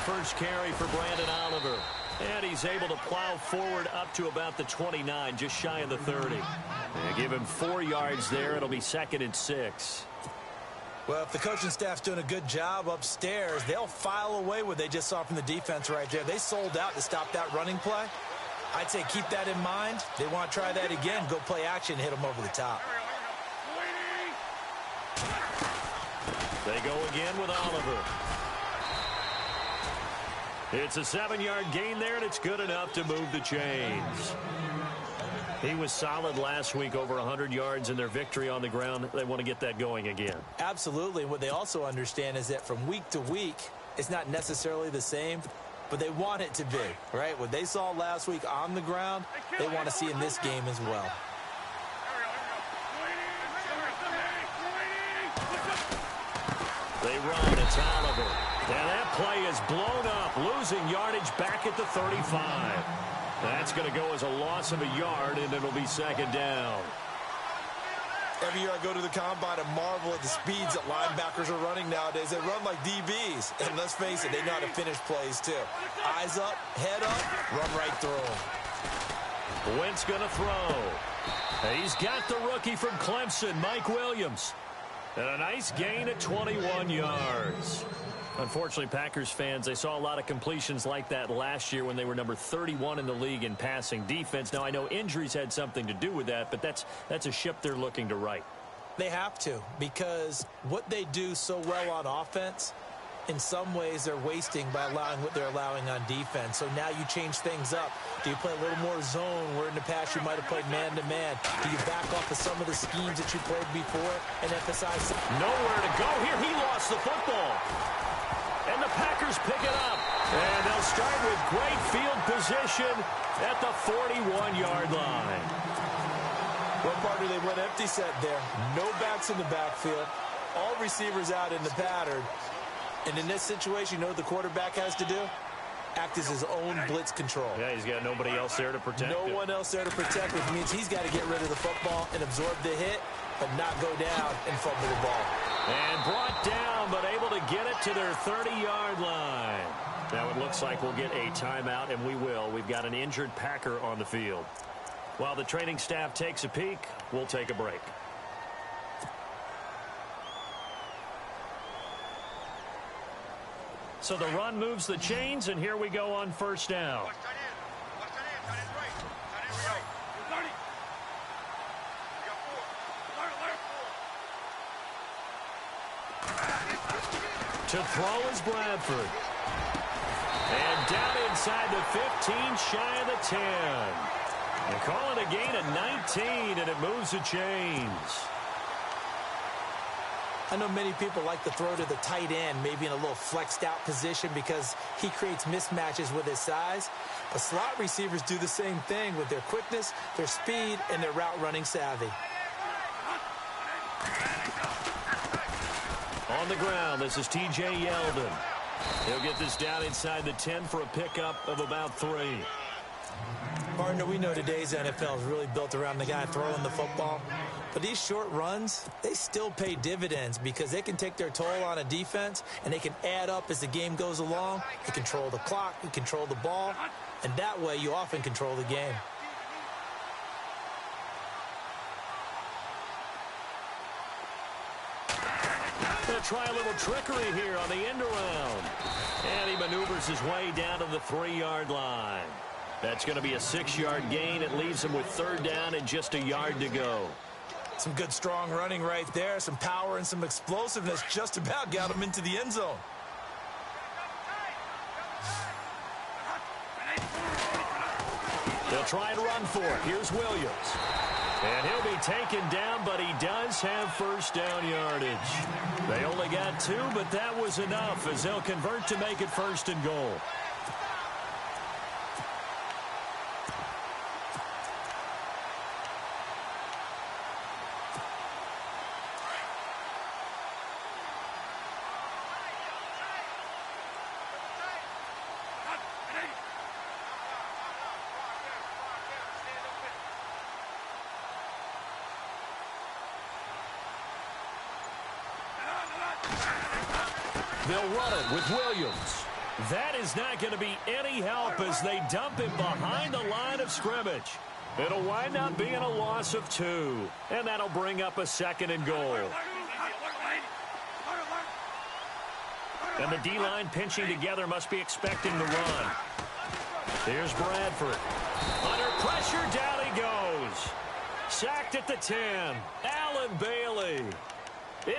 first carry for Brandon Oliver. And he's able to plow forward up to about the 29, just shy of the 30. And give him 4 yards there. It'll be 2nd and 6. Well, if the coaching staff's doing a good job upstairs, they'll file away what they just saw from the defense right there. They sold out to stop that running play. I'd say keep that in mind. They want to try that again, go play action, hit them over the top. They go again with Oliver. It's a 7-yard gain there, and it's good enough to move the chains. He was solid last week, over 100 yards in their victory on the ground. They want to get that going again. Absolutely. What they also understand is that from week to week, it's not necessarily the same, but they want it to be, right? What they saw last week on the ground, they want to see in this game as well. They run. It's Oliver. And that play is blown up, losing yardage back at the 35. That's going to go as a loss of a yard, and it'll be 2nd down. Every year I go to the combine and marvel at the speeds that linebackers are running nowadays. They run like DBs. And let's face it, they know how to finish plays too. Eyes up, head up, run right through them. Wentz going to throw. He's got the rookie from Clemson, Mike Williams. And a nice gain at 21 yards. Unfortunately, Packers fans, they saw a lot of completions like that last year when they were number 31 in the league in passing defense. Now, I know injuries had something to do with that, but that's a ship they're looking to right. They have to, because what they do so well on offense, in some ways they're wasting by allowing what they're allowing on defense. So now you change things up. Do you play a little more zone where in the past you might have played man-to-man? Do you back off of some of the schemes that you played before and emphasize? Nowhere to go here. He lost the football. And the Packers pick it up. And they'll start with great field position at the 41-yard line. Well, partner, they went empty set there. No backs in the backfield. All receivers out in the pattern. And in this situation, you know what the quarterback has to do? Act as his own blitz control. Yeah, he's got nobody else there to protect him. No one else there to protect, which means he's got to get rid of the football and absorb the hit, but not go down and fumble the ball. And brought down, but able to get it to their 30-yard line. Now it looks like we'll get a timeout, and we will. We've got an injured Packer on the field. While the training staff takes a peek, we'll take a break. So the run moves the chains, and here we go on 1st down. To throw is Bradford. And down inside the 15, shy of the 10. And call it a gain of 19, and it moves the chains. I know many people like to throw to the tight end, maybe in a little flexed out position because he creates mismatches with his size. But slot receivers do the same thing with their quickness, their speed, and their route running savvy. On the ground, this is T.J. Yeldon. He'll get this down inside the 10 for a pickup of about 3. Partner, we know today's NFL is really built around the guy throwing the football. But these short runs, they still pay dividends because they can take their toll on a defense and they can add up as the game goes along. You control the clock, you control the ball, and that way you often control the game. Going to try a little trickery here on the end around. And he maneuvers his way down to the 3-yard line. That's going to be a 6-yard gain. It leaves him with 3rd down and just a yard to go. Some good strong running right there. Some power and some explosiveness just about got him into the end zone. They'll try and run for it. Here's Williams. And he'll be taken down, but he does have 1st down yardage. They only got 2, but that was enough as they'll convert to make it 1st and goal. They'll run it with Williams. That is not going to be any help as they dump him behind the line of scrimmage. It'll wind up being a loss of 2, and that'll bring up a 2nd and goal. And the D-line pinching together must be expecting the run. Here's Bradford. Under pressure, down he goes. Sacked at the 10. Allen Bailey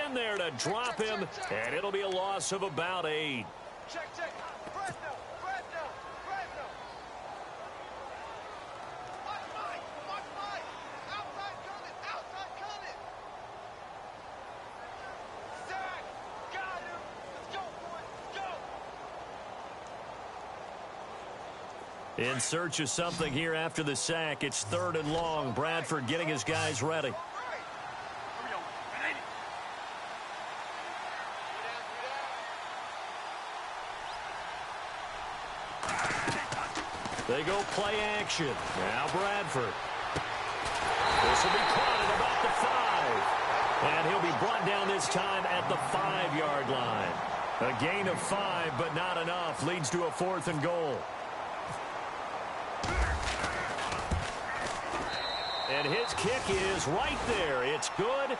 in there to drop him, and it'll be a loss of about 8. Check. Fresno. Watch Mike. Outside coming. Sack. Got him. Let's go, boys. Go. In search of something here after the sack. It's 3rd and long. Bradford getting his guys ready. They go play action. Now Bradford. This will be caught at about the 5. And he'll be brought down this time at the 5-yard line. A gain of 5, but not enough. Leads to a 4th and goal. And his kick is right there. It's good.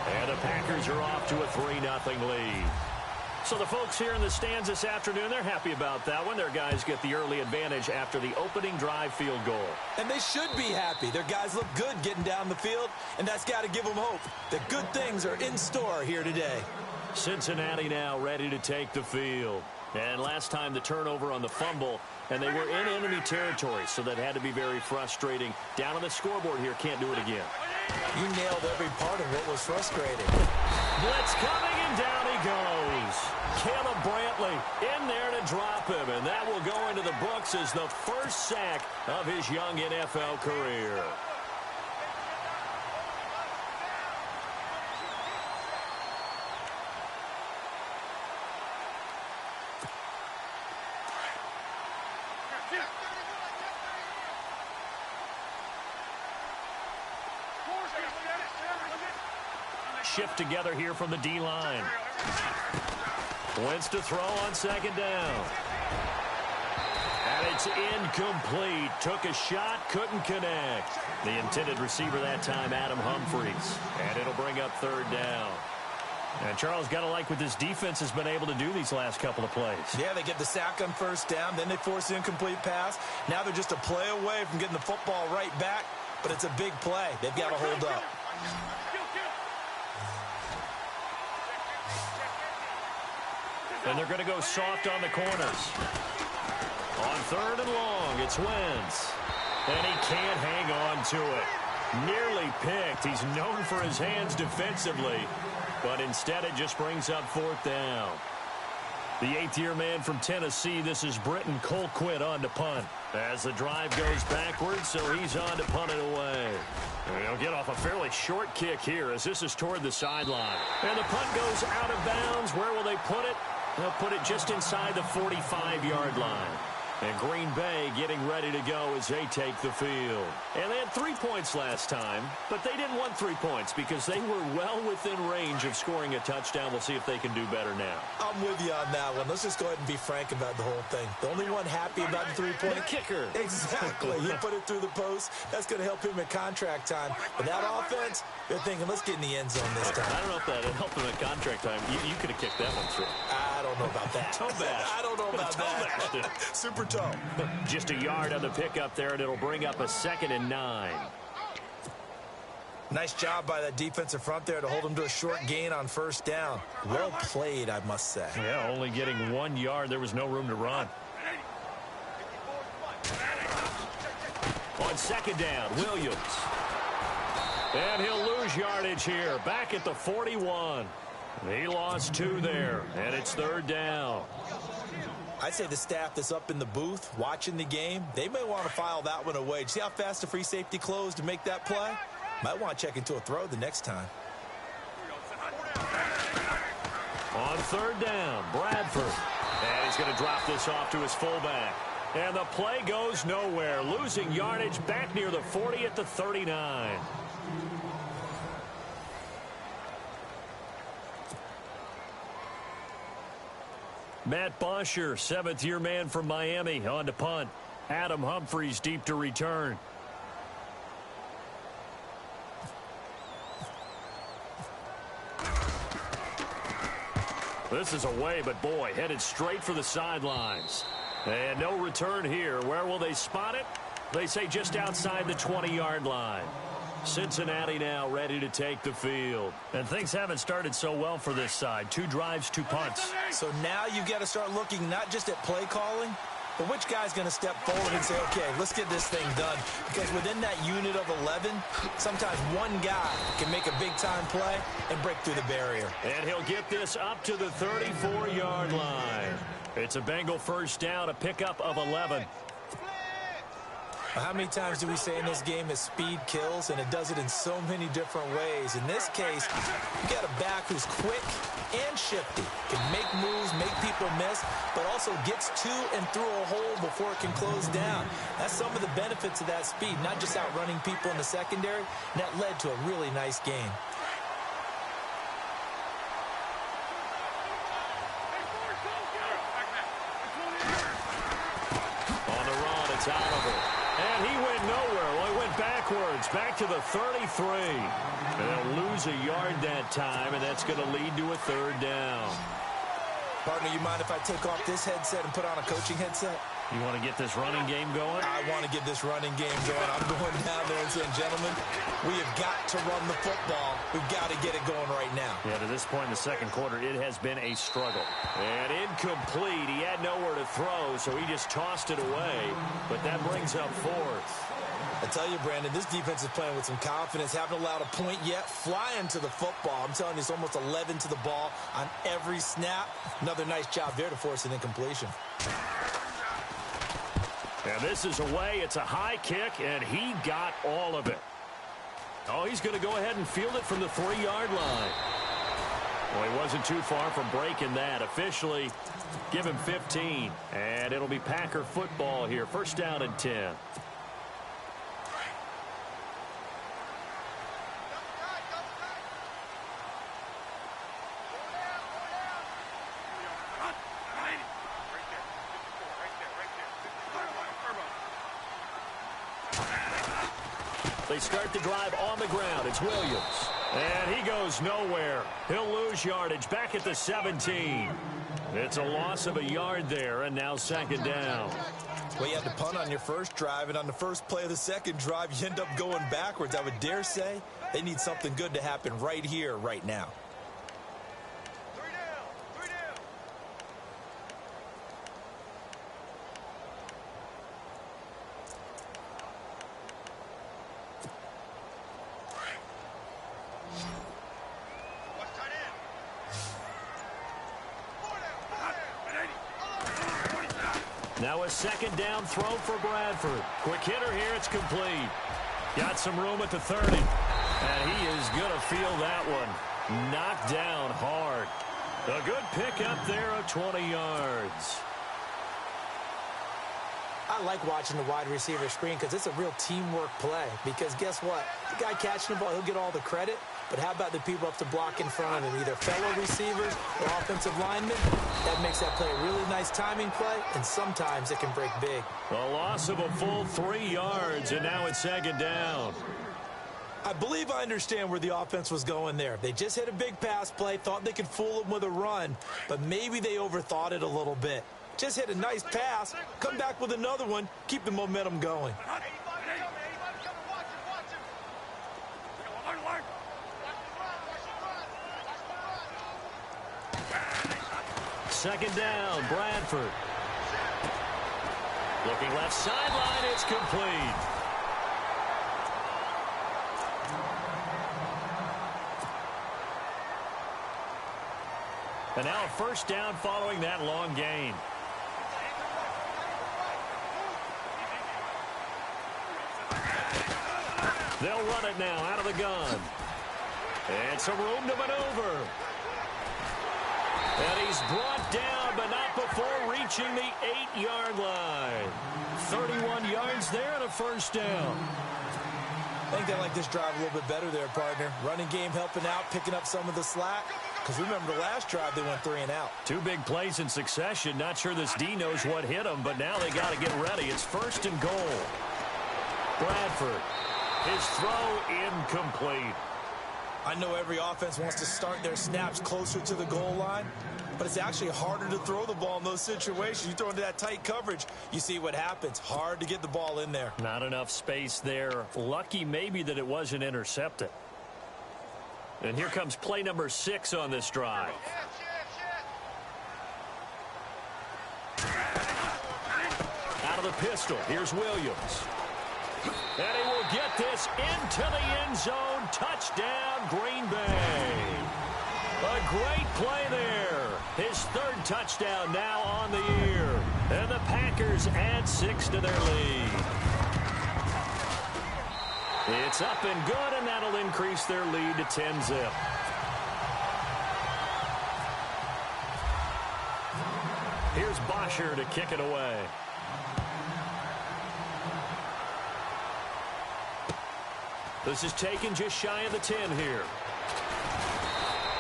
And the Packers are off to a 3-0 lead. So the folks here in the stands this afternoon, they're happy about that one. Their guys get the early advantage after the opening drive field goal. And they should be happy. Their guys look good getting down the field, and that's got to give them hope that good things are in store here today. Cincinnati now ready to take the field. And last time the turnover on the fumble, and they were in enemy territory, so that had to be very frustrating. Down on the scoreboard here, can't do it again. You nailed every part of what was frustrating. Blitz coming, and down he goes. Caleb Brantley in there to drop him, and that will go into the books as the first sack of his young NFL career. Shift together here from the D-line. Wentz to throw on 2nd down. And it's incomplete. Took a shot, couldn't connect. The intended receiver that time, Adam Humphries. And it'll bring up 3rd down. And Charles, got to like what this defense has been able to do these last couple of plays. Yeah, they get the sack on 1st down, then they force an incomplete pass. Now they're just a play away from getting the football right back, but it's a big play. They've got to hold up. And they're going to go soft on the corners. On 3rd and long, it's Wentz. And he can't hang on to it. Nearly picked. He's known for his hands defensively, but instead it just brings up 4th down. The 8th-year man from Tennessee, this is Britton Colquitt on to punt. As the drive goes backwards, so he's on to punt it away. And he'll get off a fairly short kick here as this is toward the sideline. And the punt goes out of bounds. Where will they put it? They'll put it just inside the 45-yard line. And Green Bay getting ready to go as they take the field. And they had 3 points last time, but they didn't want 3 points because they were well within range of scoring a touchdown. We'll see if they can do better now. I'm with you on that one. Let's just go ahead and be frank about the whole thing. The only one happy about the 3-point. The kicker. Exactly. He put it through the post. That's going to help him at contract time. But that offense, they're thinking, let's get in the end zone this time. I don't know if that helped him at contract time. You could have kicked that one through. I don't know about that. Toe bash. I don't know about that. Super toe. Just a yard on the pickup there, and it'll bring up a 2nd and 9. Nice job by that defensive front there to hold him to a short gain on 1st down. Well played, I must say. Yeah, only getting 1 yard. There was no room to run. On 2nd down, Williams. And he'll lose yardage here. Back at the 41. He lost 2 there, and it's 3rd down. I'd say the staff that's up in the booth watching the game, they may want to file that one away. See how fast the free safety closed to make that play? Might want to check into a throw the next time. On 3rd down, Bradford. And he's going to drop this off to his fullback. And the play goes nowhere. Losing yardage back near the 40 at the 39. Matt Bosher, seventh-year man from Miami, on to punt. Adam Humphries deep to return. This is away, but boy, headed straight for the sidelines. And no return here. Where will they spot it? They say just outside the 20-yard line. Cincinnati now ready to take the field. And things haven't started so well for this side. 2 drives, 2 punts. So now you've got to start looking not just at play calling, but which guy's going to step forward and say, okay, let's get this thing done. Because within that unit of 11, sometimes one guy can make a big-time play and break through the barrier. And he'll get this up to the 34-yard line. It's a Bengal first down, a pickup of 11. How many times do we say in this game that speed kills, and it does it in so many different ways? In this case, you got a back who's quick and shifty, can make moves, make people miss, but also gets to and through a hole before it can close down. That's some of the benefits of that speed, not just outrunning people in the secondary, and that led to a really nice game. On the run, it's Oliver. And he went nowhere. Well, he went backwards, back to the 33. And they'll lose a yard that time, and that's going to lead to a third down. Partner, you mind if I take off this headset and put on a coaching headset? You want to get this running game going? I want to get this running game going. I'm going down there and saying, gentlemen, we have got to run the football. We've got to get it going right now. Yeah, to this point in the second quarter, it has been a struggle. And incomplete. He had nowhere to throw, so he just tossed it away. But that brings up fourth. I tell you, Brandon, this defense is playing with some confidence. Haven't allowed a point yet. Flying to the football. I'm telling you, it's almost 11 to the ball on every snap. Another nice job there to force an incompletion. And this is away. It's a high kick, and he got all of it. Oh, he's going to go ahead and field it from the 3-yard line. Well, he wasn't too far from breaking that. Officially, give him 15. And it'll be Packer football here. First down and 10. They start the drive on the ground. It's Williams. And he goes nowhere. He'll lose yardage back at the 17. It's a loss of a yard there, and now second down. Well, you had to punt on your first drive, and on the first play of the second drive, you end up going backwards. I would dare say they need something good to happen right here, right now. Now a second down throw for Bradford. Quick hitter here. It's complete. Got some room at the 30. And he is going to feel that one. Knocked down hard. A good pickup there of 20 yards. I like watching the wide receiver screen because it's a real teamwork play. Because guess what? The guy catching the ball, he'll get all the credit. But how about the people up to block in front of him, either fellow receivers or offensive linemen? That makes that play a really nice timing play, and sometimes it can break big. A loss of a full 3 yards, and now it's second down. I believe I understand where the offense was going there. They just hit a big pass play, thought they could fool him with a run, but maybe they overthought it a little bit. Just hit a nice pass, come back with another one, keep the momentum going. Second down, Bradford. Looking left sideline, it's complete. And now a first down following that long gain. They'll run it now out of the gun. And some room to maneuver. And he's brought down, but not before reaching the 8-yard line. 31 yards there and a first down. I think they like this drive a little bit better there, partner. Running game helping out, picking up some of the slack. Because remember the last drive, they went 3 and out. 2 big plays in succession. Not sure this D knows what hit him, but now they got to get ready. It's 1st and goal. Bradford. His throw incomplete. I know every offense wants to start their snaps closer to the goal line, but it's actually harder to throw the ball in those situations. You throw into that tight coverage, you see what happens. Hard to get the ball in there. Not enough space there. Lucky maybe that it wasn't intercepted. And here comes play number 6 on this drive. Out of the pistol, here's Williams. And he will get this into the end zone. Touchdown, Green Bay. A great play there. His 3rd touchdown now on the year. And the Packers add 6 to their lead. It's up and good, and that'll increase their lead to 10-zip. Here's Bosher to kick it away. This is taken just shy of the 10 here.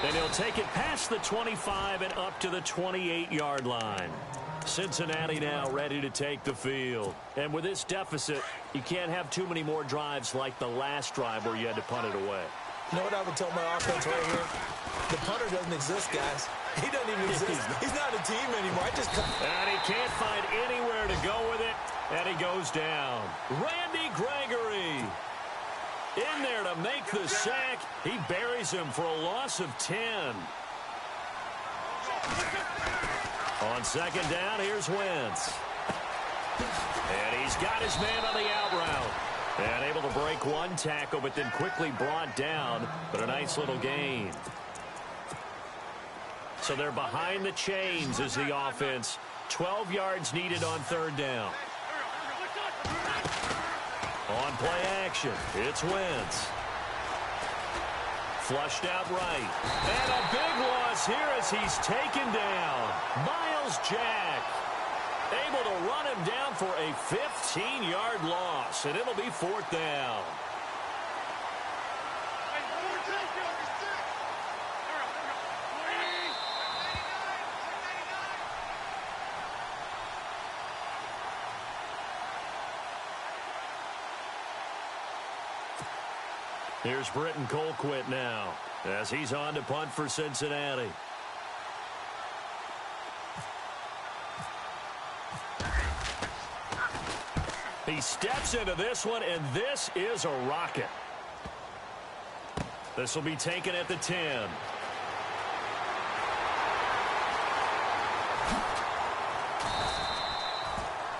And he'll take it past the 25 and up to the 28-yard line. Cincinnati now ready to take the field. And with this deficit, you can't have too many more drives like the last drive where you had to punt it away. You know what I would tell my offense right here? The punter doesn't exist, guys. He doesn't even exist. He's not a team anymore. And he can't find anywhere to go with it. And he goes down. Randy Gregory in there to make the sack. He buries him for a loss of 10. On 2nd down, here's Wentz. And he's got his man on the out route. And able to break 1 tackle, but then quickly brought down. But a nice little gain. So they're behind the chains as the offense. 12 yards needed on 3rd down. On play action, it's Wentz. Flushed out right. And a big loss here as he's taken down. Miles Jack able to run him down for a 15-yard loss, and it'll be 4th down. Here's Britton Colquitt now as he's on to punt for Cincinnati. He steps into this one, and this is a rocket. This will be taken at the 10.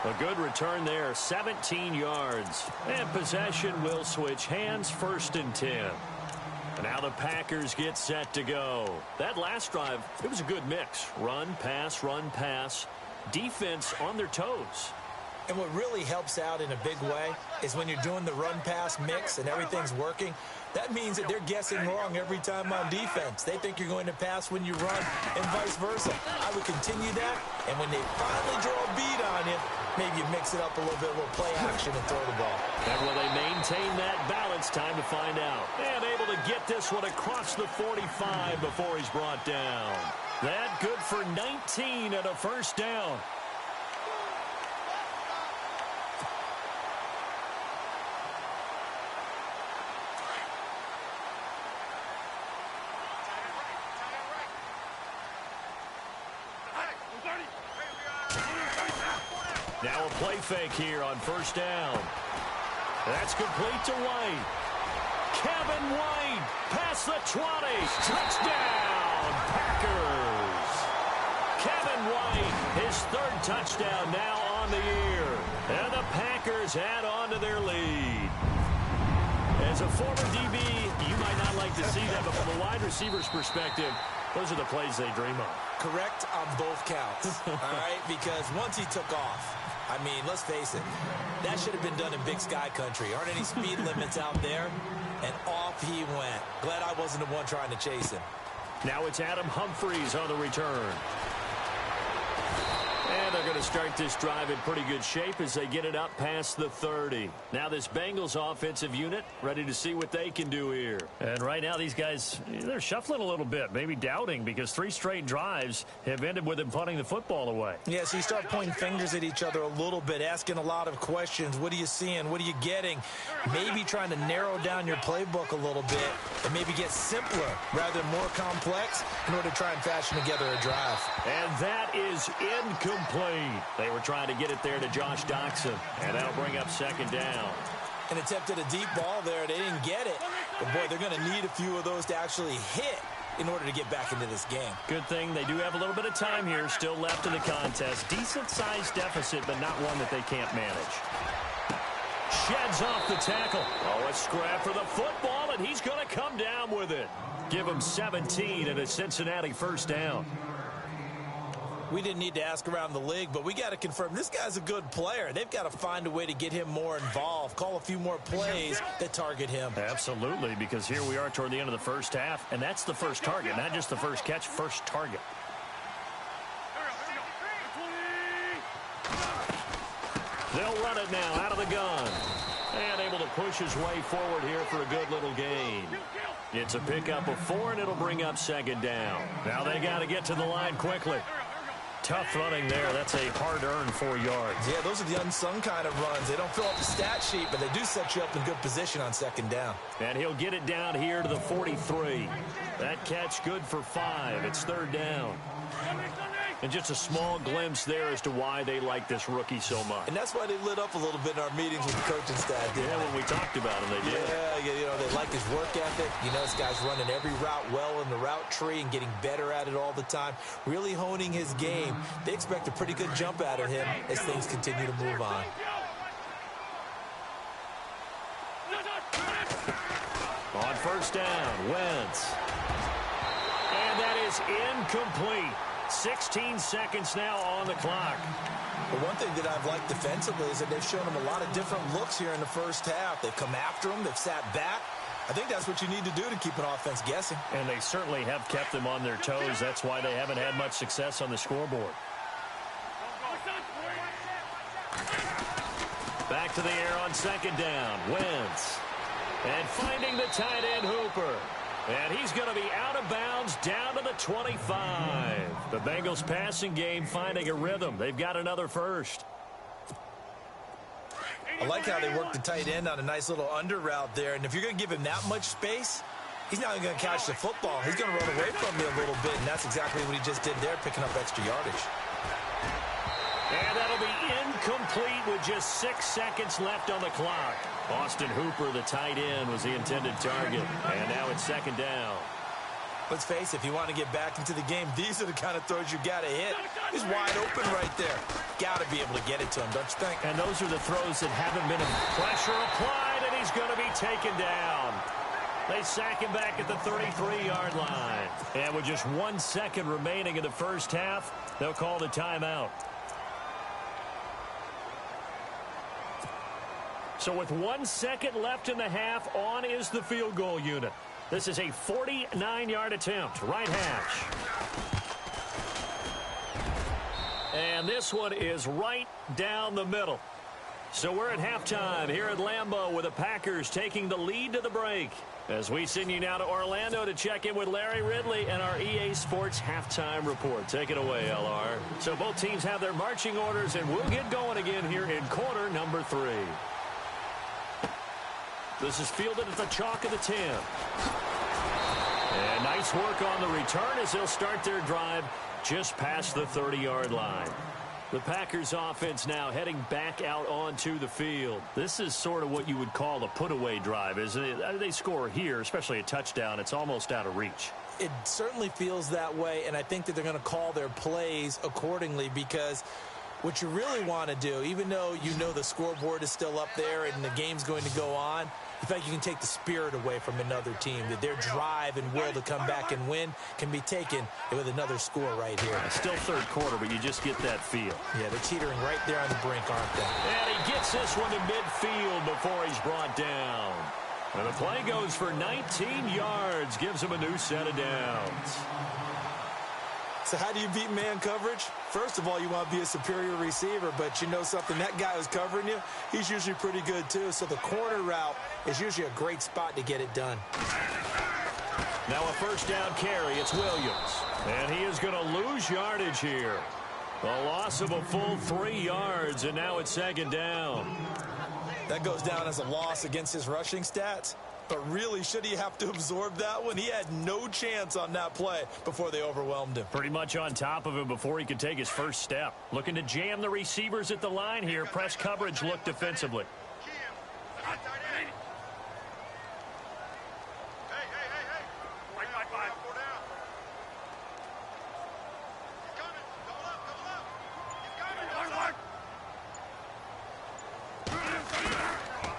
A good return there, 17 yards. And possession will switch hands, 1st and 10. And now the Packers get set to go. That last drive, it was a good mix. Run, pass, defense on their toes. And what really helps out in a big way is when you're doing the run-pass mix and everything's working, that means that they're guessing wrong every time on defense. They think you're going to pass when you run and vice versa. I would continue that, and when they finally draw a beat on you, maybe you mix it up a little bit, a little play action and throw the ball. And will they maintain that balance? Time to find out. And able to get this one across the 45 before he's brought down. That good for 19 and a 1st down. Now a play fake here on 1st down. That's complete to White. Kevin White past the 20. Touchdown, Packers. Kevin White, his 3rd touchdown now on the year. And the Packers add on to their lead. As a former DB, you might not like to see that, but from a wide receiver's perspective, those are the plays they dream of. Correct on both counts, all right? Because once he took off, I mean, let's face it, that should have been done in Big Sky Country. Aren't any speed limits out there? And off he went. Glad I wasn't the one trying to chase him. Now it's Adam Humphries on the return. And they're going to start this drive in pretty good shape as they get it up past the 30. Now this Bengals offensive unit ready to see what they can do here. And right now these guys, they're shuffling a little bit, maybe doubting, because 3 straight drives have ended with them punting the football away. Yeah, so you start pointing fingers at each other a little bit, asking a lot of questions. What are you seeing? What are you getting? Maybe trying to narrow down your playbook a little bit and maybe get simpler rather than more complex in order to try and fashion together a drive. And that is incomplete. They were trying to get it there to Josh Doxson, and that'll bring up second down. And attempted a deep ball there. They didn't get it. But, boy, they're going to need a few of those to actually hit in order to get back into this game. Good thing they do have a little bit of time here still left in the contest. Decent-sized deficit, but not one that they can't manage. Sheds off the tackle. Oh, a scrap for the football, and he's going to come down with it. Give him 17 and a Cincinnati first down. We didn't need to ask around the league, but we got to confirm this guy's a good player. They've got to find a way to get him more involved, call a few more plays that target him. Absolutely, because here we are toward the end of the first half, and that's the first target, not just the first catch, first target. They'll run it now out of the gun. And able to push his way forward here for a good little gain. It's a pickup of 4, and it'll bring up second down. Now they got to get to the line quickly. Tough running there. That's a hard-earned 4 yards. Yeah, those are the unsung kind of runs. They don't fill up the stat sheet, but they do set you up in good position on second down. And he'll get it down here to the 43. That catch good for 5. It's third down. And just a small glimpse there as to why they like this rookie so much. And that's why they lit up a little bit in our meetings with the coaching staff. Yeah, when we talked about him, they did. Yeah, you know, they like his work ethic. You know, this guy's running every route well in the route tree and getting better at it all the time, really honing his game. They expect a pretty good jump out of him as things continue to move on. On first down, Wentz. And that is incomplete. 16 seconds now on the clock. But one thing that I've liked defensively is that they've shown him a lot of different looks here in the first half. They've come after him. They've sat back. I think that's what you need to do to keep an offense guessing. And they certainly have kept them on their toes. That's why they haven't had much success on the scoreboard. Back to the air on second down. Wentz. And finding the tight end Hooper. And he's going to be out of bounds down to the 25. The Bengals passing game finding a rhythm. They've got another first. I like how they work the tight end on a nice little under route there. And if you're going to give him that much space, he's not even going to catch the football. He's going to run away from you a little bit, and that's exactly what he just did there, picking up extra yardage. And that'll be incomplete with just 6 seconds left on the clock. Austin Hooper, the tight end, was the intended target. And now it's second down. Let's face it, if you want to get back into the game, these are the kind of throws you got to hit. He's wide open right there. Got to be able to get it to him, don't you think? And those are the throws that haven't been pressure applied, and he's going to be taken down. They sack him back at the 33-yard line. And with just 1 second remaining in the first half, they'll call the timeout. So with 1 second left in the half, on is the field goal unit. This is a 49-yard attempt, right hash. And this one is right down the middle. So we're at halftime here at Lambeau with the Packers taking the lead to the break. As we send you now to Orlando to check in with Larry Ridley and our EA Sports halftime report. Take it away, LR. So both teams have their marching orders, and we'll get going again here in quarter number 3. This is fielded at the chalk of the 10. And nice work on the return as they'll start their drive just past the 30-yard line. The Packers offense now heading back out onto the field. This is sort of what you would call the put-away drive, isn't it? They score here, especially a touchdown. It's almost out of reach. It certainly feels that way, and I think that they're going to call their plays accordingly because what you really want to do, even though you know the scoreboard is still up there and the game's going to go on, in fact, you can take the spirit away from another team, that their drive and will to come back and win can be taken with another score right here. Still third quarter, but you just get that feel. Yeah, they're teetering right there on the brink, aren't they? And he gets this one to midfield before he's brought down. And the play goes for 19 yards, gives him a new set of downs. So how do you beat man coverage? First of all, you want to be a superior receiver, but you know something, that guy who's covering you, he's usually pretty good too. So the corner route is usually a great spot to get it done. Now a first down carry, it's Williams. And he is going to lose yardage here. A loss of a full 3 yards, and now it's second down. That goes down as a loss against his rushing stats. But really, should he have to absorb that one? He had no chance on that play before they overwhelmed him. Pretty much on top of him before he could take his first step. Looking to jam the receivers at the line here. Press coverage look defensively.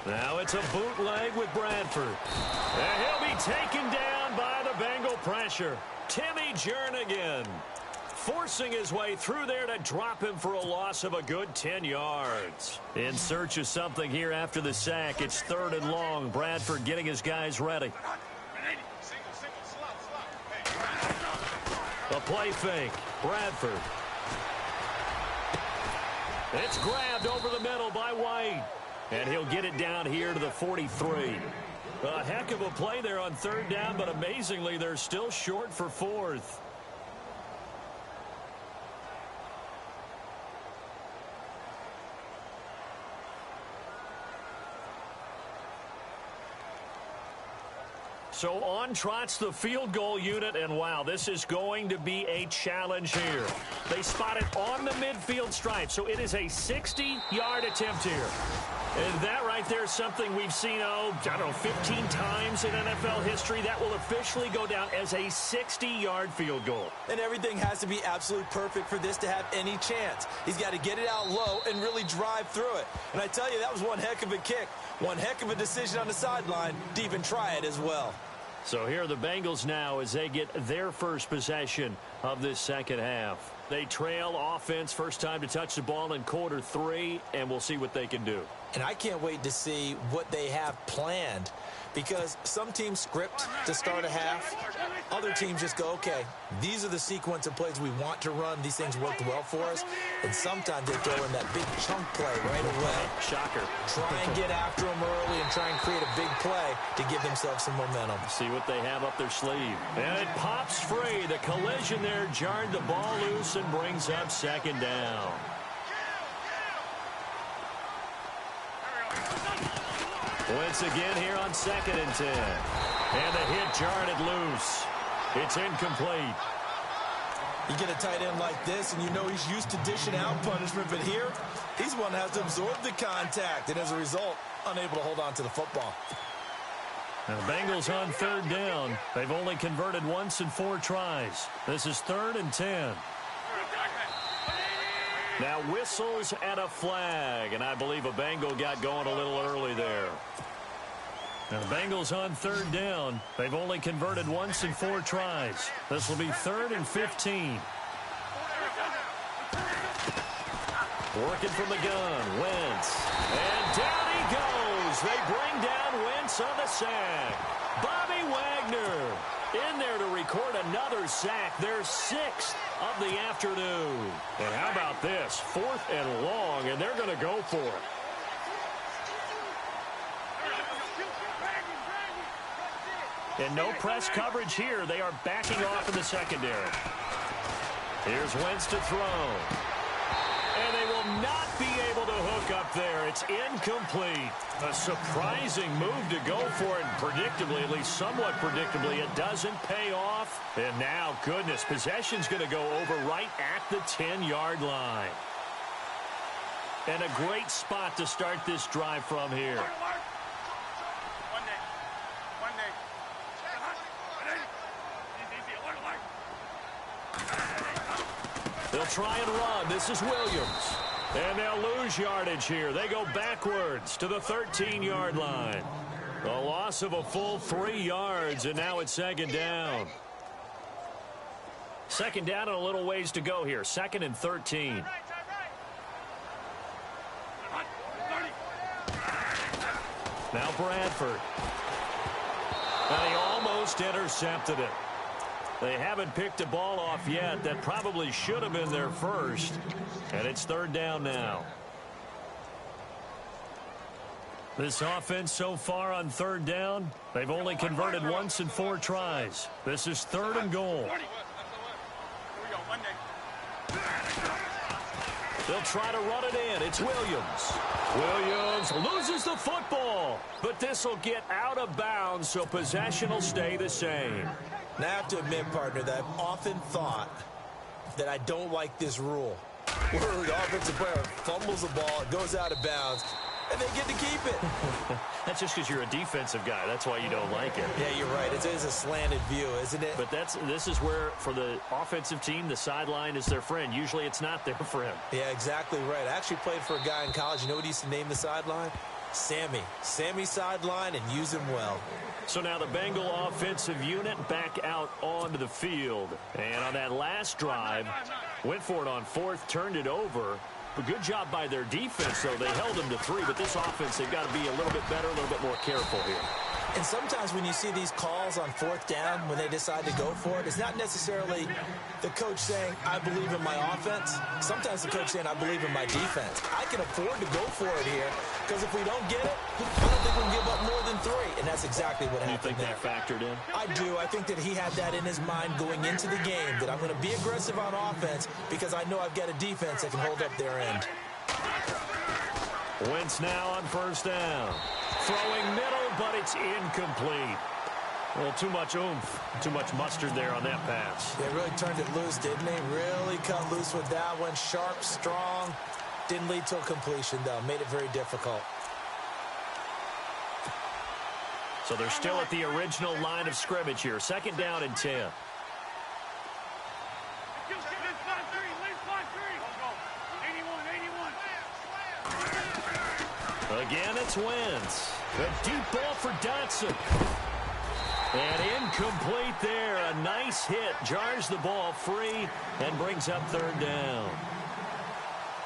Now it's a bootleg with Bradford. And he'll be taken down by the Bengal pressure. Timmy Jernigan forcing his way through there to drop him for a loss of a good 10 yards. In search of something here after the sack. It's 3rd and long. Bradford getting his guys ready. A play fake. Bradford. It's grabbed over the middle by White. And he'll get it down here to the 43. A heck of a play there on 3rd down, but amazingly, they're still short for 4th. So on trots the field goal unit, and wow, this is going to be a challenge here. They spot it on the midfield stripe, so it is a 60-yard attempt here. And that right there is something we've seen, I don't know, 15 times in NFL history. That will officially go down as a 60-yard field goal. And everything has to be absolutely perfect for this to have any chance. He's got to get it out low and really drive through it. And I tell you, that was one heck of a kick. One heck of a decision on the sideline to even try it as well. So here are the Bengals now as they get their first possession of this second half. They trail offense, first time to touch the ball in quarter 3, and we'll see what they can do. And I can't wait to see what they have planned, because some teams script to start a half. Other teams just go, okay, these are the sequence of plays we want to run. These things worked well for us. And sometimes they throw in that big chunk play right away. Shocker. Try and get after them early and try and create a big play to give themselves some momentum. See what they have up their sleeve. And it pops free. The collision there jarred the ball loose and brings up second down. Once again here on 2nd and 10. And the hit jarred it loose. It's incomplete. You get a tight end like this, and you know he's used to dishing out punishment, but here, he's one that has to absorb the contact, and as a result, unable to hold on to the football. Now the Bengals on 3rd down. They've only converted once in 4 tries. This is 3rd and 10. Now whistles and a flag, and I believe a Bengal got going a little early there. Now the Bengals on 3rd down. They've only converted once in 4 tries. This will be 3rd and 15. Working from the gun, Wentz. And down he goes. They bring down Wentz on the sack. Bobby Wagner in there to record another sack. Their 6th of the afternoon. And how about this? 4th and long, and they're going to go for it. And no press coverage here. They are backing off in the secondary. Here's Wentz to throw. And they will not be able to hook up there. It's incomplete. A surprising move to go for it. And predictably, at least somewhat predictably, it doesn't pay off. And now, goodness, possession's going to go over right at the 10-yard line. And a great spot to start this drive from here. They'll try and run. This is Williams. And they'll lose yardage here. They go backwards to the 13-yard line. A loss of a full 3 yards, and now it's 2nd down. 2nd down and a little ways to go here. 2nd and 13. Now Bradford. And he almost intercepted it. They haven't picked a ball off yet. That probably should have been their first. And it's third down now. This offense so far on third down, they've only converted once in 4 tries. This is 3rd and goal. They'll try to run it in. It's Williams. Williams loses the football, but this will get out of bounds, so possession will stay the same. Now, I have to admit, partner, that I've often thought that I don't like this rule. Where the offensive player fumbles the ball, it goes out of bounds, and they get to keep it. That's just because you're a defensive guy. That's why you don't like it. Yeah, you're right. It is a slanted view, isn't it? But this is where, for the offensive team, the sideline is their friend. Usually it's not there for him. Yeah, exactly right. I actually played for a guy in college. You know what he used to name the sideline? Sammy. Sammy sideline, and use him well. So now the Bengal offensive unit back out onto the field. And on that last drive, went for it on 4th, turned it over. A good job by their defense, though. They held them to 3, but this offense, they've got to be a little bit better, a little bit more careful here. And sometimes when you see these calls on 4th down, when they decide to go for it, it's not necessarily the coach saying, I believe in my offense. Sometimes the coach saying, I believe in my defense. I can afford to go for it here, because if we don't get it, I don't think we'll give up more than 3. And that's exactly what happened there. You think that factored in? I do. I think that he had that in his mind going into the game, that I'm going to be aggressive on offense because I know I've got a defense that can hold up their end. Wentz now on 1st down. Throwing middle, but it's incomplete. Well, too much oomph, too much mustard there on that pass. They really turned it loose, didn't they? Really cut loose with that one. Sharp, strong. Didn't lead to a completion, though. Made it very difficult. So they're still at the original line of scrimmage here. 2nd down and 10. Again, it's Wentz. A deep ball for Dotson. And incomplete there. A nice hit. Jars the ball free and brings up 3rd down.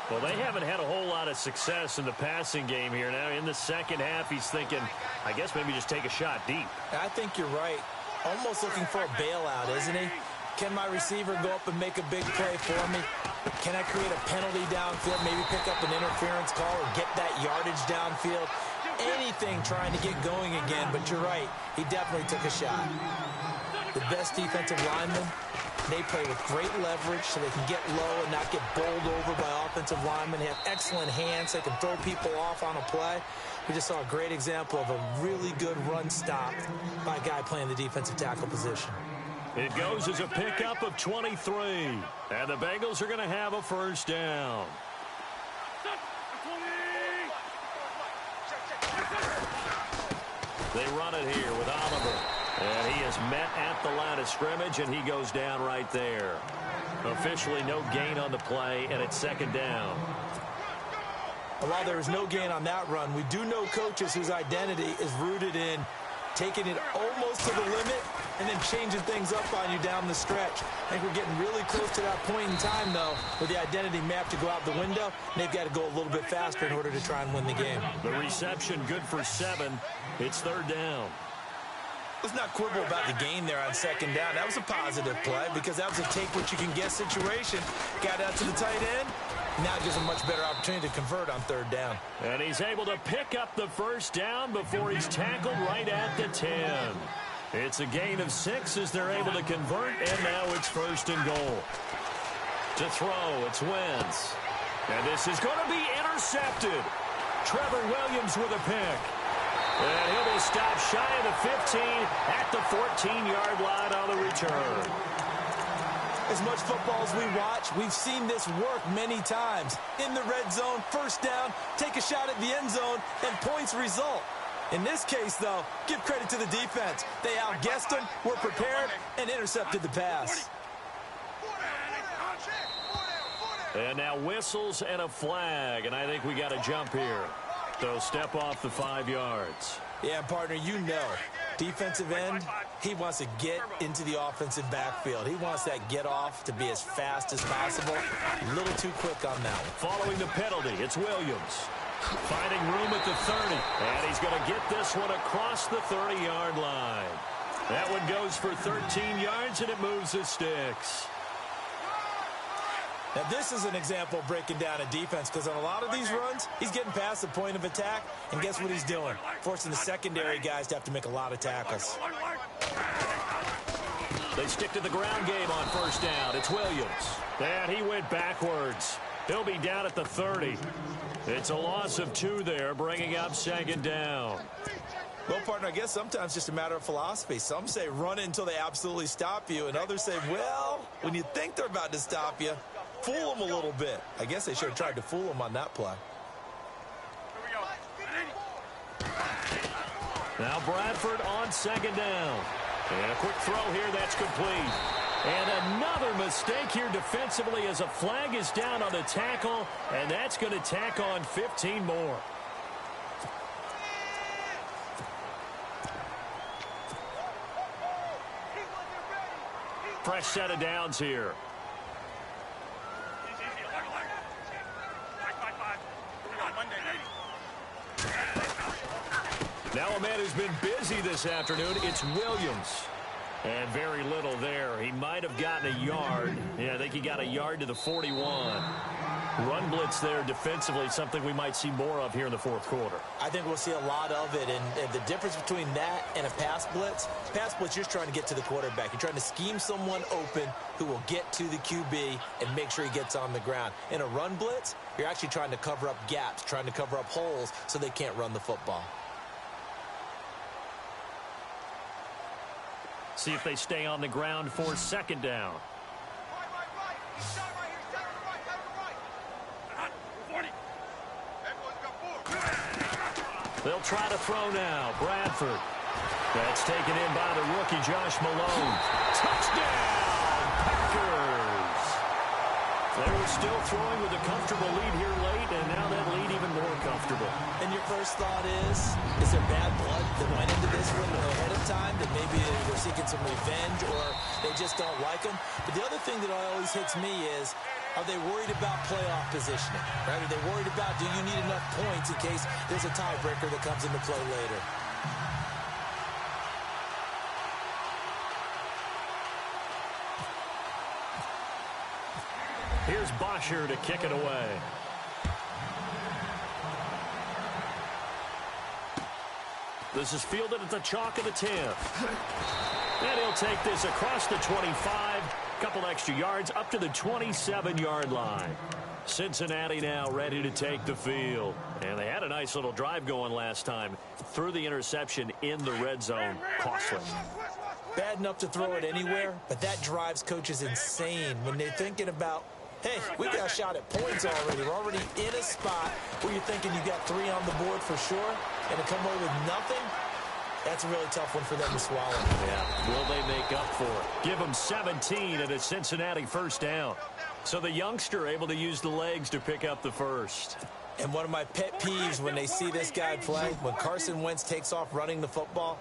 Well, they haven't had a whole lot of success in the passing game here. Now, in the second half, he's thinking, I guess maybe just take a shot deep. I think you're right. Almost looking for a bailout, isn't he? Can my receiver go up and make a big play for me? Can I create a penalty downfield, maybe pick up an interference call or get that yardage downfield? Anything trying to get going again, but you're right. He definitely took a shot. The best defensive linemen, they play with great leverage so they can get low and not get bowled over by offensive linemen. They have excellent hands. They can throw people off on a play. We just saw a great example of a really good run stop by a guy playing the defensive tackle position. It goes as a pickup of 23. And the Bengals are going to have a 1st down. They run it here with Oliver. And he is met at the line of scrimmage, and he goes down right there. Officially no gain on the play, and it's 2nd down. While there is no gain on that run, we do know coaches whose identity is rooted in taking it almost to the limit and then changing things up on you down the stretch. I think we're getting really close to that point in time, though, where the identity map to go out the window, and they've got to go a little bit faster in order to try and win the game. The reception good for 7. It's 3rd down. Let's not quibble about the gain there on 2nd down. That was a positive play because that was a take-what-you-can-get situation. Got out to the tight end. Now it gives him a much better opportunity to convert on 3rd down. And he's able to pick up the 1st down before he's tackled right at the 10. It's a gain of 6 as they're able to convert, and now it's 1st and goal. To throw, it's Wentz. And this is going to be intercepted. Trevor Williams with a pick. And he'll be stopped shy of the 15 at the 14-yard line on the return. As much football as we watch, we've seen this work many times. In the red zone, 1st down, take a shot at the end zone, and points result. In this case, though, give credit to the defense. They outguessed them, were prepared, and intercepted the pass. And now whistles and a flag, and I think we got a jump here. So step off the 5 yards. Yeah, partner, you know, defensive end, he wants to get into the offensive backfield. He wants that get off to be as fast as possible. A little too quick on that one. Following the penalty, it's Williams. Finding room at the 30. And he's going to get this one across the 30-yard line. That one goes for 13 yards, and it moves the sticks. Now, this is an example of breaking down a defense, because on a lot of these runs, he's getting past the point of attack, and guess what he's doing? Forcing the secondary guys to have to make a lot of tackles. They stick to the ground game on first down. It's Williams. And he went backwards. He'll be down at the 30. It's a loss of 2 there, bringing up second down. Well, partner, I guess sometimes it's just a matter of philosophy. Some say run until they absolutely stop you, and others say, well, when you think they're about to stop you, fool them a little bit. I guess they should have tried to fool them on that play. Now Bradford on second down. And a quick throw here, that's complete. And another mistake here defensively as a flag is down on the tackle, and that's going to tack on 15 more. Fresh set of downs here. Now a man who's been busy this afternoon, it's Williams. And very little there. He might have gotten a yard. Yeah, I think he got a yard to the 41. Run blitz there defensively, something we might see more of here in the fourth quarter. I think we'll see a lot of it, and the difference between that and a pass blitz, you're just trying to get to the quarterback. You're trying to scheme someone open who will get to the QB and make sure he gets on the ground. In a run blitz, you're actually trying to cover up gaps, trying to cover up holes so they can't run the football. See if they stay on the ground for second down. They'll try to throw now. Bradford. That's taken in by the rookie, Josh Malone. Touchdown, Packers. They were still throwing with a comfortable lead here late, and now that lead even more comfortable. And your first thought is there bad blood that went into this one ahead of time, that maybe they're seeking some revenge or they just don't like them? But the other thing that always hits me is, are they worried about playoff positioning? Right? Are they worried about, do you need enough points in case there's a tiebreaker that comes into play later? Here's Bosher to kick it away. This is fielded at the chalk of the 10. And he'll take this across the 25. Couple extra yards up to the 27-yard line. Cincinnati now ready to take the field. And they had a nice little drive going last time. Threw the interception in the red zone. Costly. Bad enough to throw it anywhere, but that drives coaches insane when they're thinking about, hey, we got a shot at points already. We're already in a spot where you're thinking you got 3 on the board for sure, and to come away with nothing, that's a really tough one for them to swallow. Yeah, will they make up for it? Give them 17 at a Cincinnati first down. So the youngster able to use the legs to pick up the first. And one of my pet peeves when they see this guy play, when Carson Wentz takes off running the football,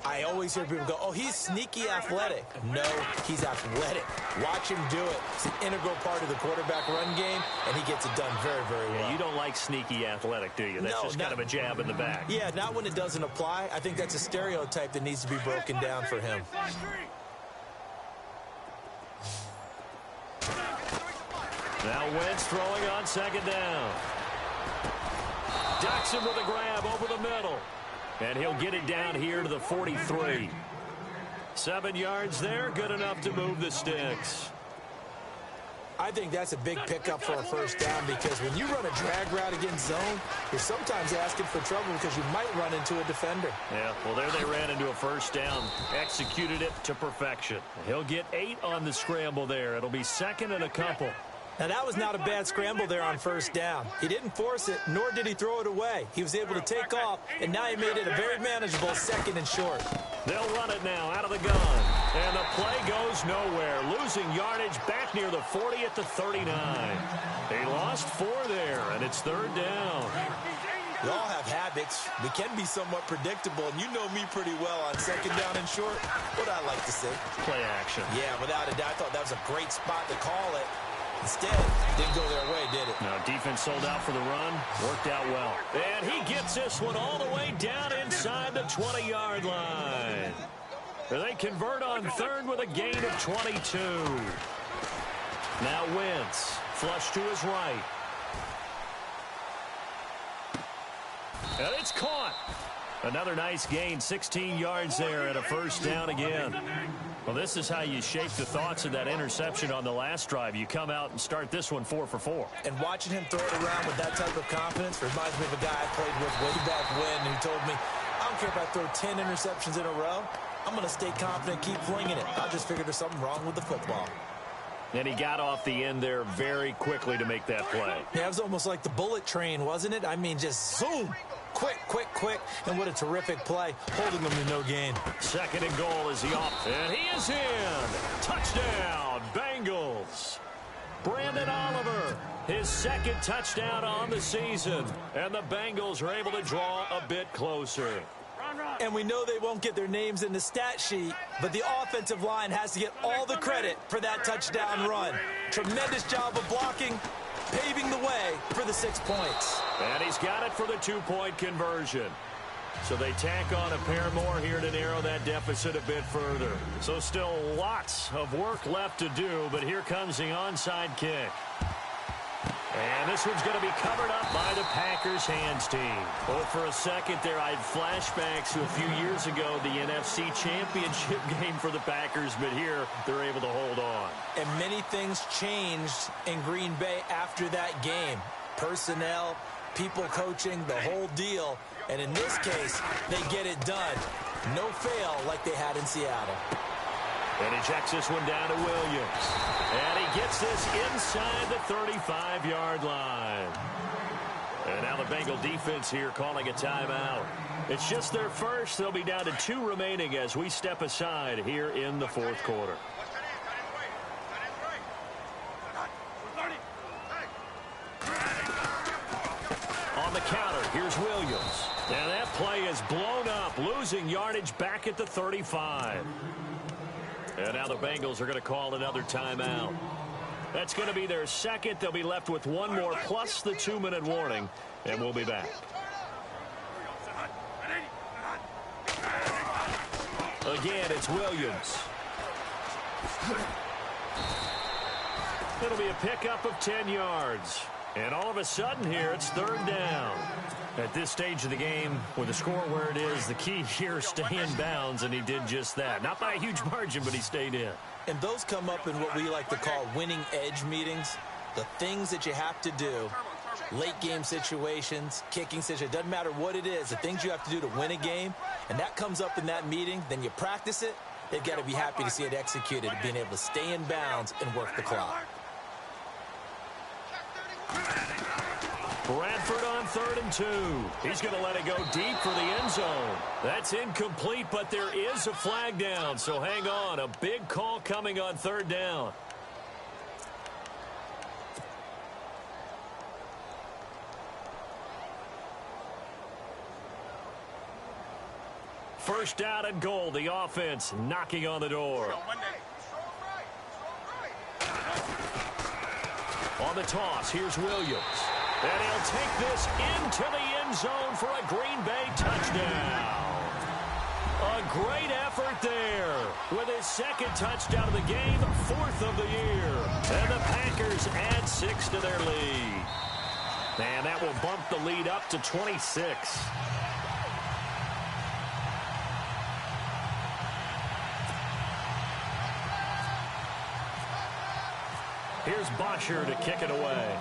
I always hear people go, oh, he's sneaky athletic. No, he's athletic. Watch him do it. It's an integral part of the quarterback run game, and he gets it done very, very well. Yeah, you don't like sneaky athletic, do you? That's just kind of a jab in the back. Yeah, not when it doesn't apply. I think that's a stereotype that needs to be broken down for him. Now Wentz throwing on second down. Jackson with a grab over the middle. And he'll get it down here to the 43. 7 yards there, good enough to move the sticks. I think that's a big pickup for a first down, because when you run a drag route against zone, you're sometimes asking for trouble because you might run into a defender. Yeah, well, there they ran into a first down. Executed it to perfection. He'll get 8 on the scramble there. It'll be second and a couple. Now, that was not a bad scramble there on first down. He didn't force it, nor did he throw it away. He was able to take off, and now he made it a very manageable second and short. They'll run it now out of the gun. And the play goes nowhere. Losing yardage back near the 40 at the 39. They lost 4 there, and it's third down. We all have habits. We can be somewhat predictable, and you know me pretty well on second down and short. What I like to see. Play action. Yeah, without a doubt. I thought that was a great spot to call it. Instead, didn't go their way, did it? No, defense sold out for the run. Worked out well. And he gets this one all the way down inside the 20-yard line. They convert on third with a gain of 22. Now Wentz, flush to his right. And it's caught. Another nice gain, 16 yards there and a first down again. Well, this is how you shake the thoughts of that interception on the last drive. You come out and start this one 4 for 4. And watching him throw it around with that type of confidence reminds me of a guy I played with way back when who told me, I don't care if I throw 10 interceptions in a row. I'm going to stay confident, keep flinging it. I just figured there's something wrong with the football. And he got off the end there very quickly to make that play. Yeah, it was almost like the bullet train, wasn't it? I mean, just zoom. Quick, quick, quick. And what a terrific play, holding them to no gain. Second and goal is he off. And he is in. Touchdown, Bengals. Brandon Oliver, his second touchdown on the season. And the Bengals are able to draw a bit closer. And we know they won't get their names in the stat sheet, but the offensive line has to get all the credit for that touchdown run. Tremendous job of blocking, paving the way for the 6 points. And he's got it for the 2-point conversion. So they tack on a pair more here to narrow that deficit a bit further. So still lots of work left to do, but here comes the onside kick. And this one's going to be covered up by the Packers hands team. Oh, for a second there, I had flashbacks to a few years ago, the NFC Championship game for the Packers, but here they're able to hold on. And many things changed in Green Bay after that game. Personnel, people coaching, the whole deal. And in this case, they get it done. No fail like they had in Seattle. And he checks this one down to Williams. And he gets this inside the 35-yard line. And now the Bengal defense here calling a timeout. It's just their first. They'll be down to 2 remaining as we step aside here in the fourth quarter. On the counter, here's Williams. And that play is blown up, losing yardage back at the 35. And now the Bengals are going to call another timeout. That's going to be their second. They'll be left with one more plus the 2-minute warning, and we'll be back. Again, it's Williams. It'll be a pickup of 10 yards. And all of a sudden here, it's third down. At this stage of the game, with the score where it is, the key here is stay in bounds, and he did just that. Not by a huge margin, but he stayed in. And those come up in what we like to call winning edge meetings. The things that you have to do, late game situations, kicking situations, doesn't matter what it is, the things you have to do to win a game, and that comes up in that meeting, then you practice it, they've got to be happy to see it executed, being able to stay in bounds and work the clock. Bradford on 3rd and 2. He's going to let it go deep for the end zone. That's incomplete, but there is a flag down, so hang on. A big call coming on 3rd down. First down and goal. The offense knocking on the door. On the toss, here's Williams. And he'll take this into the end zone for a Green Bay touchdown. A great effort there with his second touchdown of the game, 4th of the year. And the Packers add 6 to their lead. And that will bump the lead up to 26. Here's Bosher to kick it away.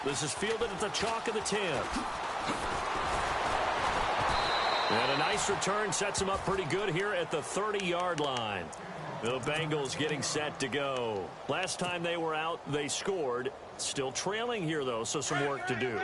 This is fielded at the chalk of the 10. And a nice return sets him up pretty good here at the 30-yard line. The Bengals getting set to go. Last time they were out, they scored. Still trailing here, though, so some work to do.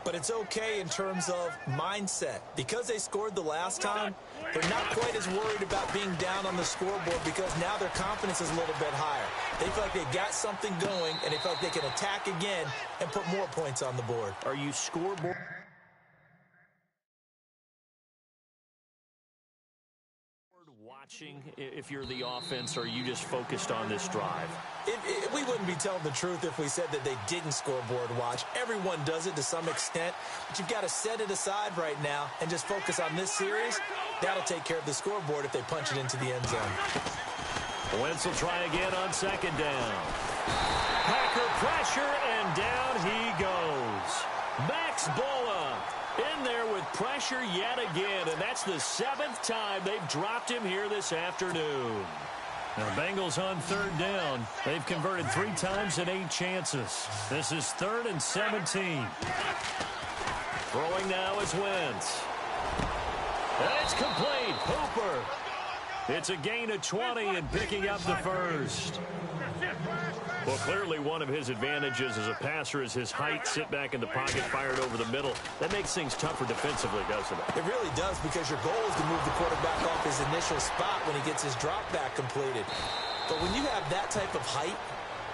But it's okay in terms of mindset. Because they scored the last time, they're not quite as worried about being down on the scoreboard because now their confidence is a little bit higher. They feel like they've got something going, and they feel like they can attack again and put more points on the board. Are you scoreboard watching if you're the offense, or are you just focused on this drive? We wouldn't be telling the truth if we said that they didn't scoreboard watch. Everyone does it to some extent, but you've got to set it aside right now and just focus on this series. That'll take care of the scoreboard if they punch it into the end zone. Wentz will try again on second down. Packer pressure, and down he goes. Max Bola in there with pressure yet again, and that's the 7th time they've dropped him here this afternoon. Now, Bengals on third down. They've converted 3 times and 8 chances. This is 3rd and 17. Throwing now is Wentz. And it's complete. Hooper. It's a gain of 20 and picking up the first. Well, clearly one of his advantages as a passer is his height. Sit back in the pocket, fired over the middle. That makes things tougher defensively, doesn't it? It really does, because your goal is to move the quarterback off his initial spot when he gets his drop back completed. But when you have that type of height,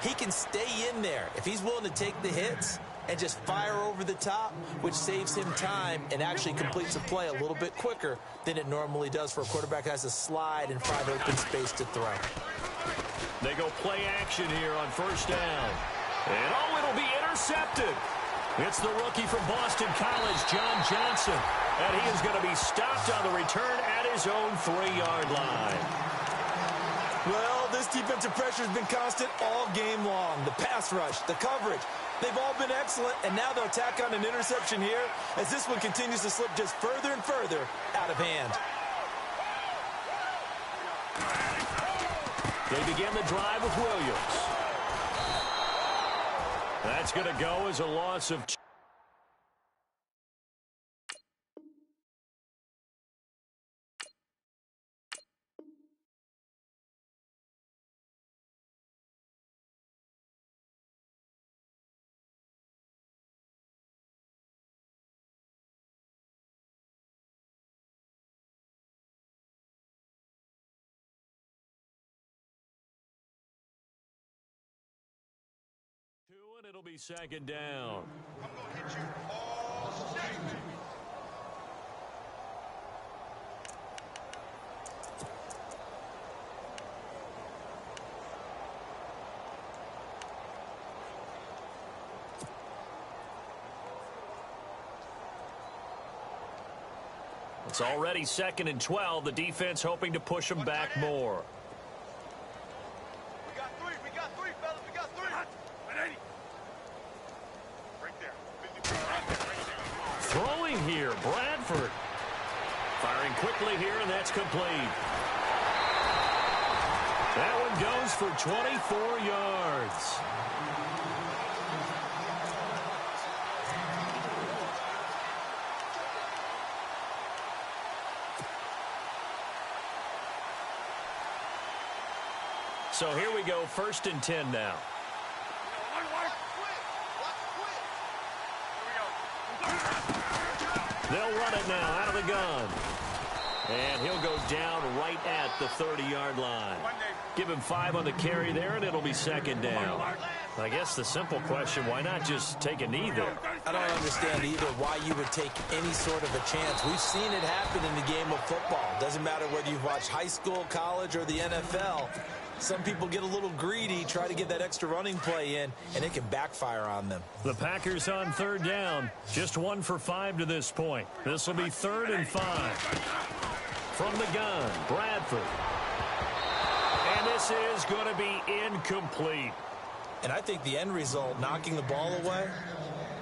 he can stay in there if he's willing to take the hits and just fire over the top, which saves him time and actually completes a play a little bit quicker than it normally does for a quarterback that has to slide and find open space to throw. They go play action here on first down. And, it'll be intercepted. It's the rookie from Boston College, John Johnson. And he is going to be stopped on the return at his own 3-yard line. Well, this defensive pressure has been constant all game long. The pass rush, the coverage, they've all been excellent, and now they'll tack on an interception here as this one continues to slip just further and further out of hand. They begin the drive with Williams. That's going to go as a loss of 2. And it'll be second down. I'm going to hit you all night. It's already 2nd and 12. The defense hoping to push them back more. We got three, fellas. We got 3. 180. Right there. Throwing here, Bradford. Firing quickly here, and that's complete. That one goes for 24 yards. So here we go, 1st and 10 now. They'll run it now out of the gun. And he'll go down right at the 30-yard line. Give him 5 on the carry there, and it'll be second down. I guess the simple question, why not just take a knee there? I don't understand either why you would take any sort of a chance. We've seen it happen in the game of football. Doesn't matter whether you've watched high school, college, or the NFL. Some people get a little greedy, try to get that extra running play in, and it can backfire on them. The Packers on 3rd down. Just 1 for 5 to this point. This will be 3rd and 5. From the gun, Bradford. And this is going to be incomplete. And I think the end result, knocking the ball away,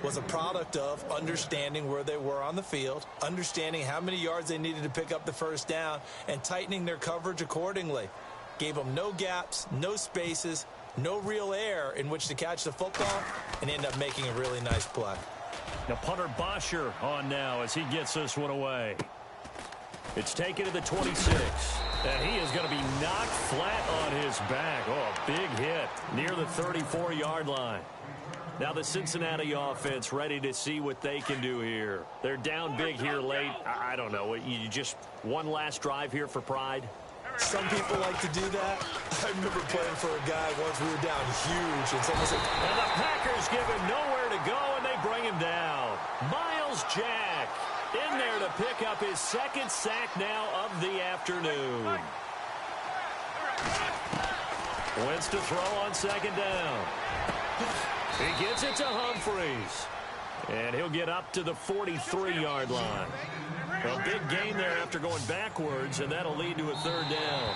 was a product of understanding where they were on the field, understanding how many yards they needed to pick up the first down, and tightening their coverage accordingly. Gave them no gaps, no spaces, no real air in which to catch the football, and end up making a really nice play. Now punter Bosher on now as he gets this one away. It's taken to the 26. And he is going to be knocked flat on his back. Oh, a big hit near the 34-yard line. Now the Cincinnati offense ready to see what they can do here. They're down big here late. I don't know. You just one last drive here for pride? Some people like to do that. I remember playing for a guy once. We were down huge, and someone said, and the Packers give him nowhere to go, and they bring him down. Miles Jack in there to pick up his 2nd sack now of the afternoon. Wentz to throw on second down. He gets it to Humphries. And he'll get up to the 43-yard line. A big gain there after going backwards, and that'll lead to a third down.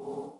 ball.